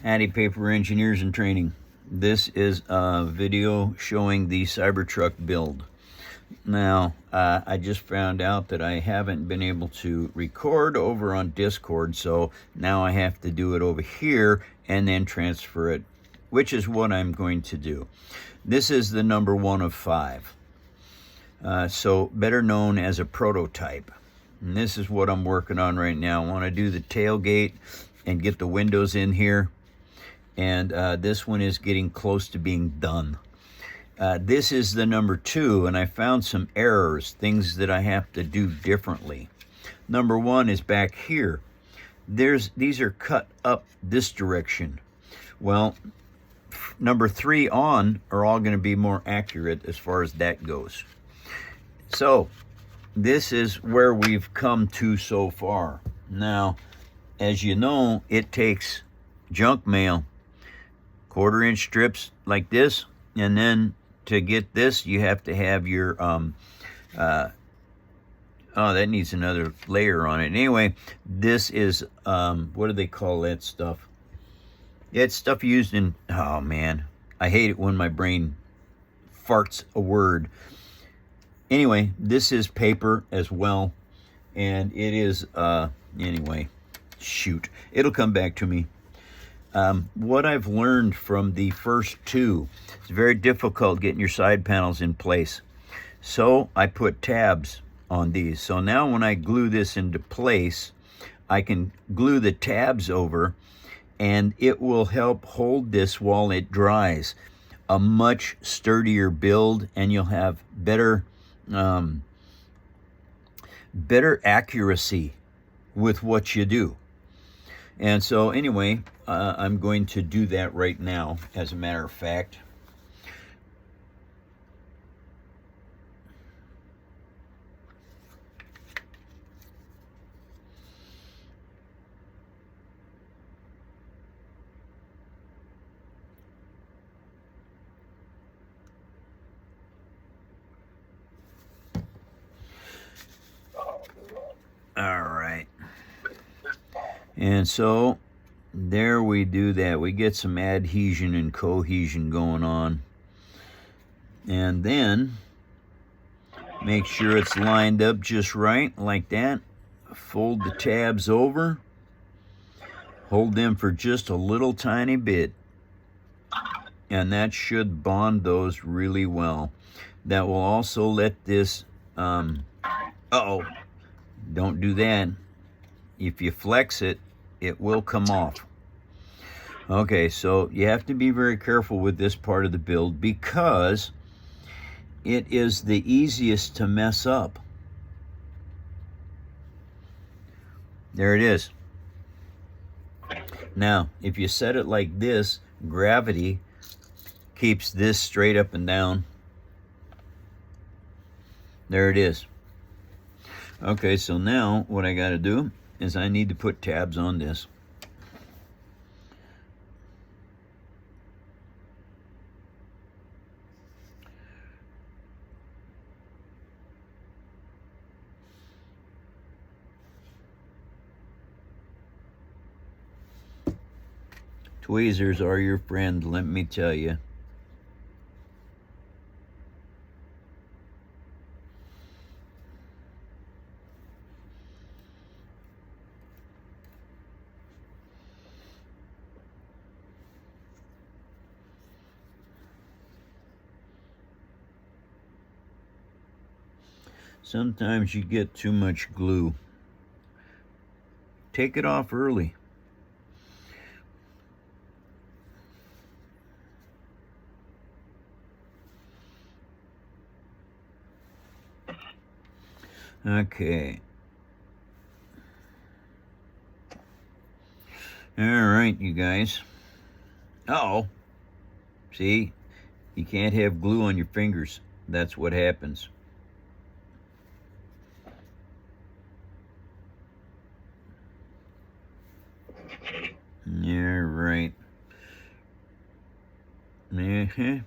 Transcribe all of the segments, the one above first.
Howdy, paper engineers in training. This is a video showing the Cybertruck build. Now, I just found out that I haven't been able to record over on Discord, so now I have to do it over here and then transfer it, which is what I'm going to do. This is the number 1 of 5, so better known as a prototype. And this is what I'm working on right now. I want to do the tailgate and get the windows in here. And this one is getting close to being done. This is the number 2, and I found some errors, things that I have to do differently. Number 1 is back here. These are cut up this direction. Well, number 3 on are all going to be more accurate as far as that goes. So this is where we've come to so far. Now, as you know, it takes junk mail, 1/4-inch strips like this, and then to get this you have to have your oh, that needs another layer on it. Anyway, this is what do they call that stuff? It's stuff used in, oh man, I hate it when my brain farts a word. Anyway, this is paper as well, and it is anyway, shoot, it'll come back to me. What I've learned from the first 2, it's very difficult getting your side panels in place. So I put tabs on these. So now when I glue this into place, I can glue the tabs over and it will help hold this while it dries. A much sturdier build, and you'll have better accuracy with what you do. And so anyway, I'm going to do that right now, as a matter of fact. All right. And so there we do that. We get some adhesion and cohesion going on. And then make sure it's lined up just right, like that. Fold the tabs over. Hold them for just a little tiny bit. And that should bond those really well. That will also let this, uh-oh, don't do that. If you flex it, it will come off. Okay, so you have to be very careful with this part of the build because it is the easiest to mess up. There it is. Now, if you set it like this, gravity keeps this straight up and down. There it is. Okay, so now what I got to do is I need to put tabs on this. Tweezers are your friend, let me tell you. Sometimes you get too much glue. Take it off early. Okay. All right, you guys. Uh-oh. See? You can't have glue on your fingers. That's what happens. Yeah, right. Uh-huh.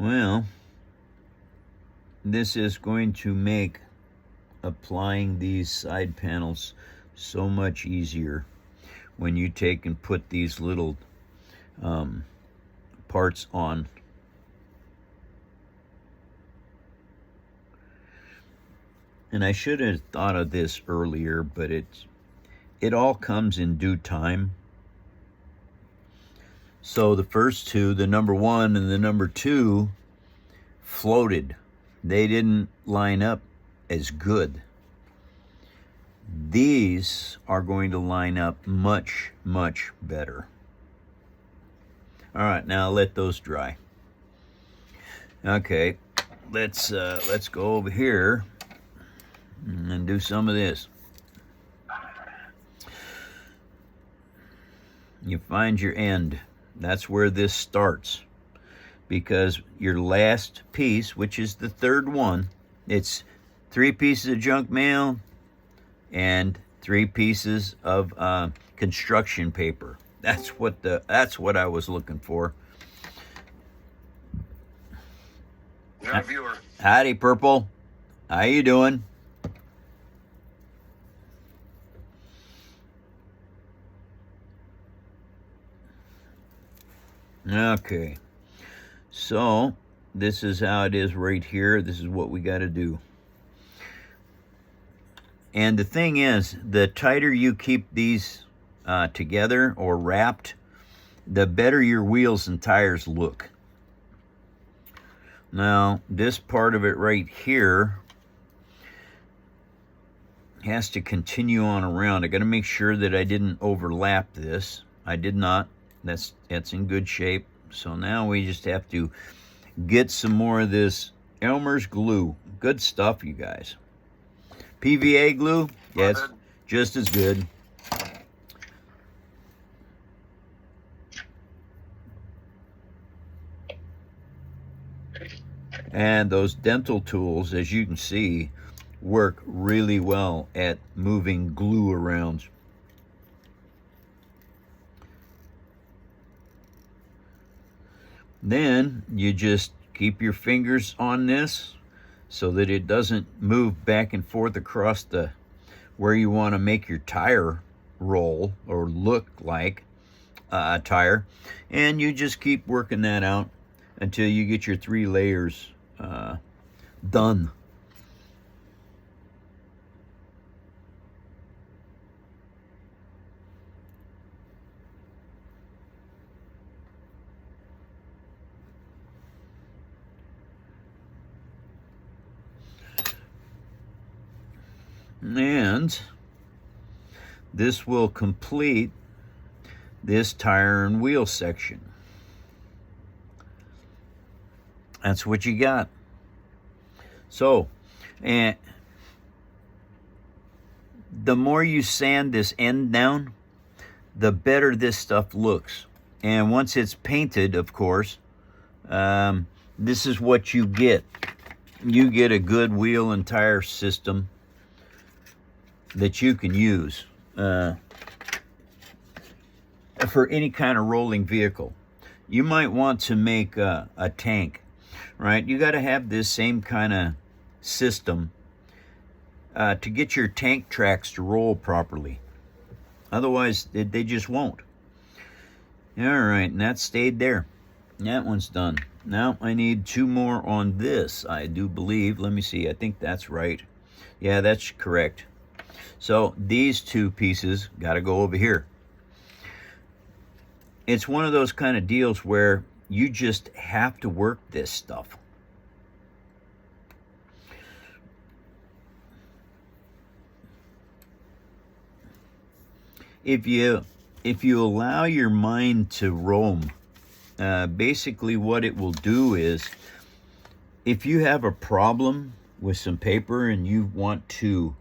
Well, this is going to make applying these side panels so much easier when you take and put these little parts on. And I should have thought of this earlier, but it all comes in due time. So the first two, the number 1 and the number 2, floated. They didn't line up as good. These are going to line up much, much better. All right, now let those dry. Okay, let's go over here and do some of this. You find your end. That's where this starts, because your last piece, which is the third one, it's 3 pieces of junk mail and 3 pieces of construction paper. That's what I was looking for. Got a viewer. Howdy, Purple. How you doing? Okay, so this is how it is right here. This is what we got to do. And the thing is, the tighter you keep these together or wrapped, the better your wheels and tires look. Now, this part of it right here has to continue on around. I got to make sure that I didn't overlap this. I did not. That's in good shape. So now we just have to get some more of this Elmer's glue. Good stuff, you guys. PVA glue, yeah, it's just as good. And those dental tools, as you can see, work really well at moving glue around. Then you just keep your fingers on this so that it doesn't move back and forth across the where you want to make your tire roll or look like a tire, and you just keep working that out until you get your 3 layers done. And this will complete this tire and wheel section. That's what you got. So, and the more you sand this end down, the better this stuff looks. And once it's painted, of course, this is what you get. You get a good wheel and tire system that you can use for any kind of rolling vehicle. You might want to make a tank, right? You got to have this same kind of system to get your tank tracks to roll properly. Otherwise, they just won't. All right, and that stayed there. That one's done. Now I need 2 more on this, I do believe. Let me see, I think that's right. Yeah, that's correct. So these 2 pieces got to go over here. It's one of those kind of deals where you just have to work this stuff. If you allow your mind to roam, basically what it will do is, if you have a problem with some paper and you want to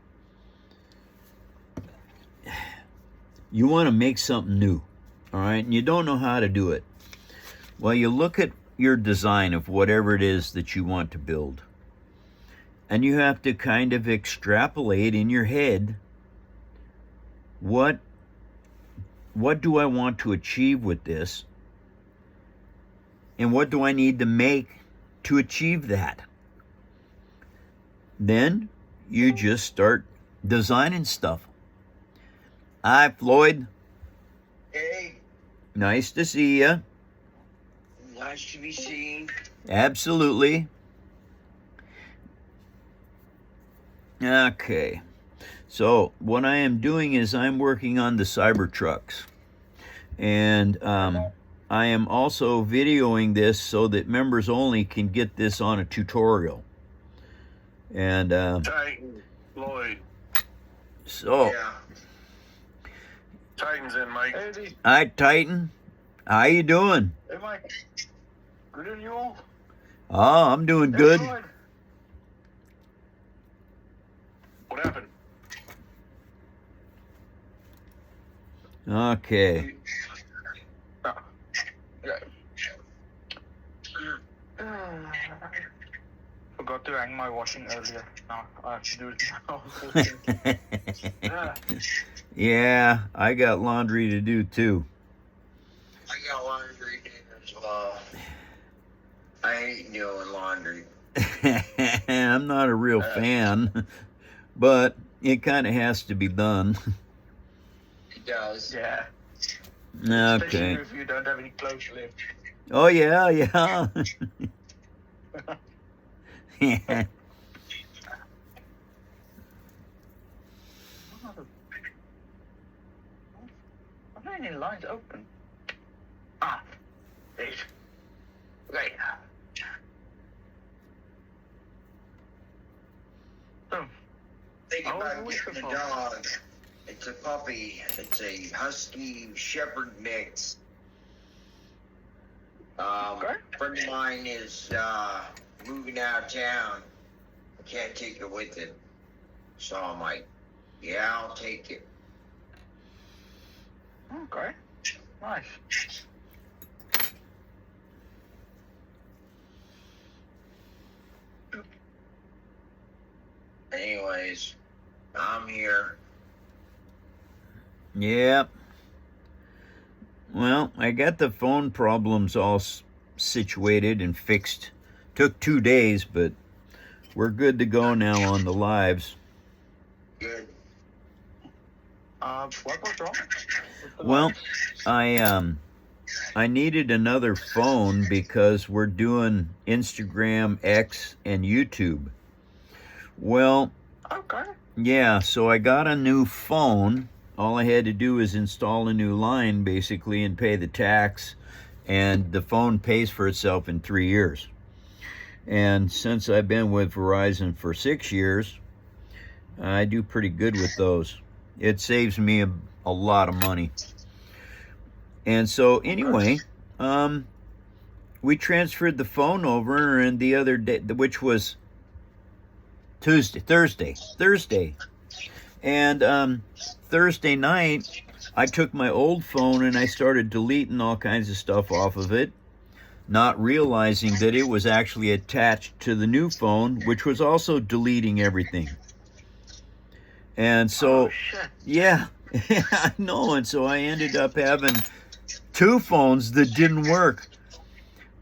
make something new, all right, and you don't know how to do it, well, you look at your design of whatever it is that you want to build, and you have to kind of extrapolate in your head, what do I want to achieve with this, and what do I need to make to achieve that. Then you just start designing stuff. Hi, Floyd. Hey, Nice to see you. nice to be seen. Absolutely. Okay. So what I am doing is I'm working on the Cybertrucks. And I am also videoing this so that members only can get this on a tutorial. And Titan, Lloyd. so, Yeah. Titan's in, Mike. Hey, hi Titan, how you doing? Mike. Good and you all? Oh, I'm doing good. Lloyd. What happened? Okay. Forgot to hang my washing earlier. Now I have to do it now. Yeah, I got laundry to do too. I got laundry to do as well. I hate doing laundry. I'm not a real fan, but it kind of has to be done. It does. Yeah. Okay. Especially if you don't have any clothes left. Oh yeah, yeah. Yeah. Are there any lines open? Ah, there's. Right. Think about getting a dog. It's a puppy. It's a husky shepherd mix. A friend of mine is moving out of town. I can't take it with him. So I'm like, yeah, I'll take it. Okay. Nice. Anyways, I'm here. Yep. Well, I got the phone problems all situated and fixed. Took 2 days, but we're good to go now on the lives. Good. What was wrong? Well, I needed another phone because we're doing Instagram, X, and YouTube. Well, Okay. yeah, so I got a new phone. All I had to do is install a new line, basically, and pay the tax, and the phone pays for itself in 3 years. And since I've been with Verizon for 6 years, I do pretty good with those. It saves me a lot of money. And so anyway, we transferred the phone over, and the other day, which was Thursday. And Thursday night, I took my old phone and I started deleting all kinds of stuff off of it, not realizing that it was actually attached to the new phone, which was also deleting everything. And so, yeah, I know. And so I ended up having 2 phones that didn't work.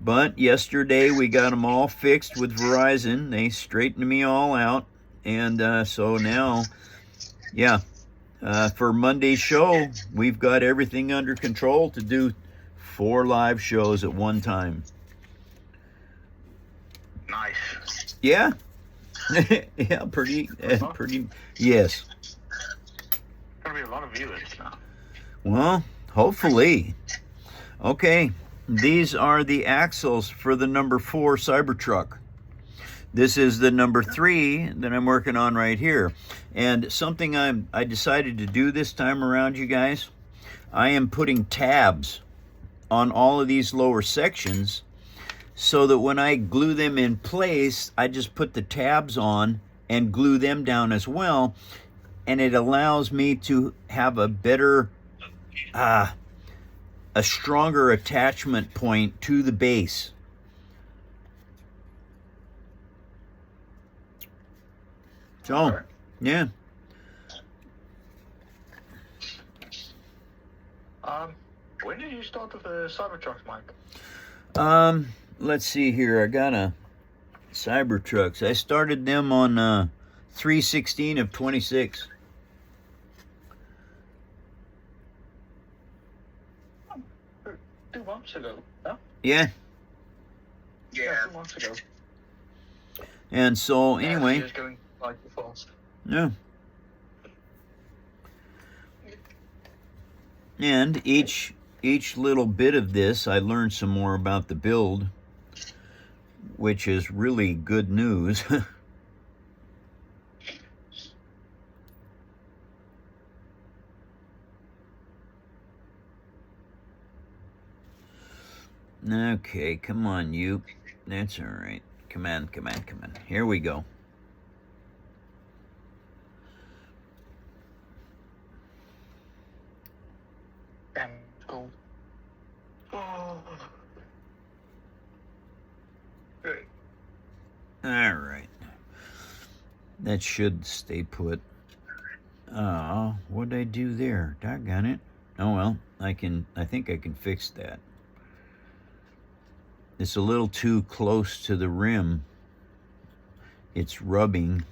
But yesterday we got them all fixed with Verizon. They straightened me all out. And so now, yeah, for Monday's show, we've got everything under control to do 4 live shows at one time. Nice. Yeah. Yeah, pretty, yes. Gonna be a lot of viewers now. Well, hopefully. Okay, these are the axles for the number 4 Cybertruck. This is the number 3 that I'm working on right here. And something I decided to do this time around, you guys, I am putting tabs on all of these lower sections so that when I glue them in place, I just put the tabs on and glue them down as well. And it allows me to have a better, a stronger attachment point to the base. So, yeah. When did you start with the Cybertruck, Mike? Let's see here. I gotta Cybertrucks. I started them on 3/16 of 26. Two months ago, huh? Yeah. Yeah. 2 months ago. And so Yeah, anyway, just going like the fast. yeah. And each little bit of this, I learned some more about the build, which is really good news. Okay, come on, you. That's all right. Come on, come on, come on. Here we go. Damn, it's cold. Oh. Good. All right. That should stay put. What'd I do there? Doggone it. Oh well, I think I can fix that. It's a little too close to the rim. It's rubbing.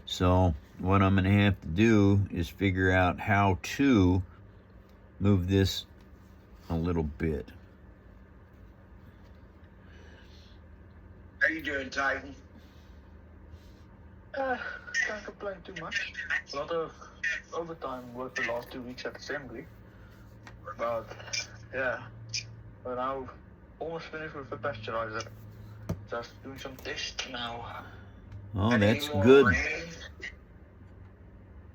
So what I'm gonna have to do is figure out how to move this a little bit. How you doing, Titan? Can't complain too much. A lot of overtime work the last 2 weeks at assembly. But yeah, we're now almost finished with the pasteurizer. Just doing some tests now. Oh, Any that's more good. rain?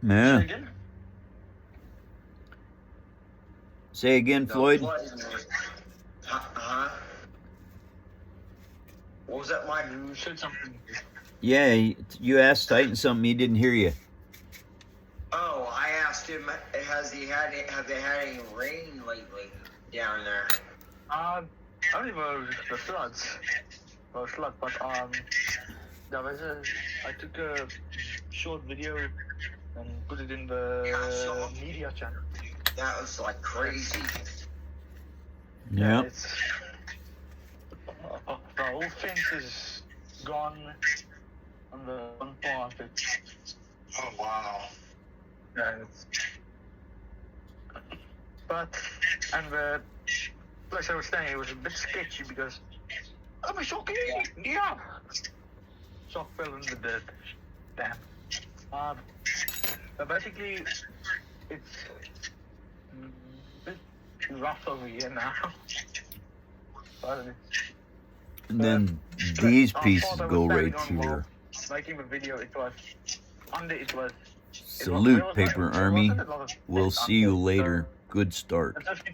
Yeah. Say again? Say again, Floyd. Huh? What was that, Mike? You said something. Yeah, you asked Titan something. He didn't hear you. Oh, I asked him, have they had any rain lately down there? Only the floods. Well, flood, but there was I took a short video and put it in the media channel. That was like crazy. Yeah. It's the whole fence is gone on the one part. Oh wow. Yeah, and the place I was staying, it was a bit sketchy because I'm shocking. Yeah. Sock fell in the dirt. Damn. But basically, it's a bit rough over here now. But And then these pieces part I was go standing right on while here. making the video, it was Salute, Paper Army. We'll see you later. Good start.